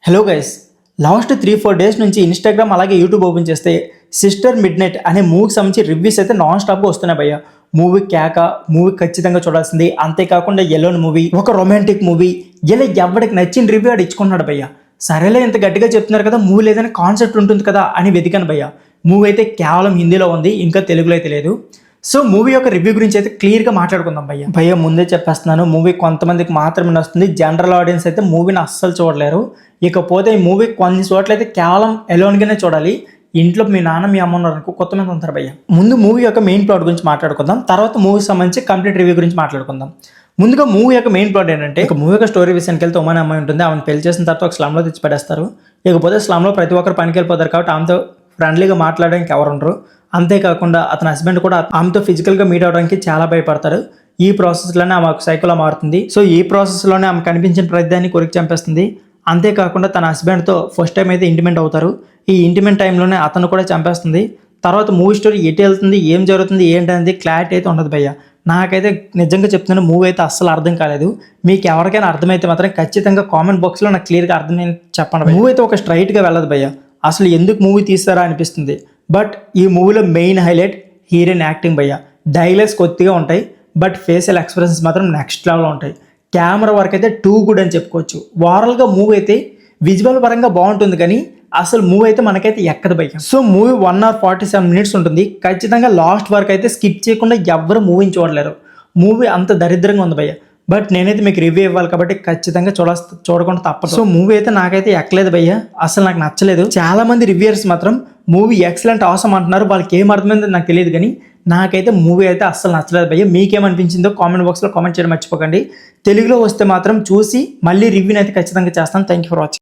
Hello guys, last 3-4 days నుంచి Instagram అలాగే YouTube open చేస్తే సిస్టర్ మిడ్ నైట్ అనే మూవీకి సంబంధించి రివ్యూస్ అయితే నాన్ స్టాప్గా వస్తున్నాయి భయ్య. మూవీ కేక, మూవీ ఖచ్చితంగా చూడాల్సింది. అంతేకాకుండా ఎలోన్ మూవీ, ఒక రొమాంటిక్ మూవీ, ఇలా ఎవరికి నచ్చిన రివ్యూ ఆడు ఇచ్చుకున్నాడు భయ్య. సరేలే ఇంత గట్టిగా చెప్తున్నారు కదా, మూవీ లేదని కాన్సెప్ట్ ఉంటుంది కదా అని వెతికాను భయ్య. మూవీ అయితే కేవలం హిందీలో ఉంది, ఇంకా తెలుగులో అయితే లేదు. సో మూవీ యొక్క రివ్యూ గురించి అయితే క్లియర్గా మాట్లాడుకుందాం భయ్య. ముందే చెప్పేస్తున్నాను, మూవీ కొంతమందికి మాత్రమే వస్తుంది. జనరల్ ఆడియన్స్ అయితే మూవీని అస్సలు చూడలేరు. ఇకపోతే ఈ మూవీ కొన్ని చోట్ల అయితే కేవలం ఎలోన్గానే చూడాలి. ఇంట్లో మీ నాన్న మీ అమ్మ ఉన్నారనుకో కొత్త మీద ఉంటారు భయ్య. ముందు మూవీ యొక్క మెయిన్ ప్లాట్ గురించి మాట్లాడుకుందాం, తర్వాత మూవీ సంబంధించి కంప్లీట్ రివ్యూ గురించి మాట్లాడుకుందాం. ముందుగా మూవీ యొక్క మెయిన్ ప్లాట్ ఏంటంటే, ఒక మూవీ యొక్క స్టోరీ విషయానికి వెళ్తే ఉమాని అమ్మాయి ఉంటుంది. ఆమెను పెళ్లి చేసిన తర్వాత ఒక స్లమ్లో తెచ్చి పడేస్తారు. ఇకపోతే స్లమ్లో ప్రతి ఒక్కరు పనికి వెళ్ళిపోతారు కాబట్టి ఆమెతో ఫ్రెండ్లీగా మాట్లాడడానికి ఎవరు ఉండరు. అంతేకాకుండా అతని హస్బెండ్ కూడా ఆమెతో ఫిజికల్గా మీట్ అవడానికి చాలా భయపడతారు. ఈ ప్రాసెస్లోనే ఆమె ఒక సైకోలా మారుతుంది. సో ఈ ప్రాసెస్లోనే ఆమె కనిపించిన ప్రతిదాన్ని కొరికి చంపేస్తుంది. అంతేకాకుండా తన హస్బెండ్తో ఫస్ట్ టైం అయితే ఇంటిమెంట్ అవుతారు. ఈ ఇంటిమెంట్ టైంలోనే అతను కూడా చంపేస్తుంది. తర్వాత మూవీ స్టోరీ ఎటు వెళ్తుంది, ఏం జరుగుతుంది ఏంటనేది క్లారిటీ అయితే ఉండదు భయ్య. నాకైతే నిజంగా చెప్తున్నాను, మూవీ అయితే అస్సలు అర్థం కాలేదు. మీకు ఎవరికైనా అర్థమైతే మాత్రం ఖచ్చితంగా కామెంట్ బాక్స్లో నాకు క్లియర్గా అర్థమైంది చెప్పండి. మూవీ అయితే ఒక స్ట్రైట్గా వెళ్ళదు భయ్య. అసలు ఎందుకు మూవీ తీస్తారా అనిపిస్తుంది. బట్ ఈ మూవీలో మెయిన్ హైలైట్ హీరోయిన్ యాక్టింగ్ భయ్య. డైలాగ్స్ కొద్దిగా ఉంటాయి, బట్ ఫేషియల్ ఎక్స్ప్రెషన్స్ మాత్రం నెక్స్ట్ లెవెల్లో ఉంటాయి. కెమెరా వర్క్ అయితే టూ గుడ్ అని చెప్పుకోవచ్చు. ఓవరాల్గా మూవీ అయితే విజువల్ పరంగా బాగుంటుంది, కానీ అసలు మూవీ అయితే మనకైతే ఎక్కదు భయ్య. సో మూవీ 1 hour 47 minutes ఉంటుంది. ఖచ్చితంగా లాస్ట్ వరకు అయితే స్కిప్ చేయకుండా ఎవ్వరు మూవీని చూడలేరు. మూవీ అంత దరిద్రంగా ఉంది భయ్య. బట్ నేనైతే మీకు రివ్యూ ఇవ్వాలి కాబట్టి ఖచ్చితంగా చూడకుండా తప్పదు. సో మూవీ అయితే నాకైతే ఎక్కలేదు భయ్య, అసలు నాకు నచ్చలేదు. చాలా మంది రివ్యూయర్స్ మాత్రం మూవీ ఎక్సలెంట్ అవసరం అంటున్నారు. వాళ్ళకి ఏం అర్థమైందో నాకు తెలియదు, కానీ నాకైతే మూవీ అయితే అస్సలు నచ్చలేదు భయ్య. మీకేమనిపించిందో కామెంట్ బాక్స్లో కామెంట్ చేయడం మర్చిపోకండి. తెలుగులో వస్తే మాత్రం చూసి మళ్ళీ రివ్యూని అయితే ఖచ్చితంగా చేస్తాను. Thank you for watching.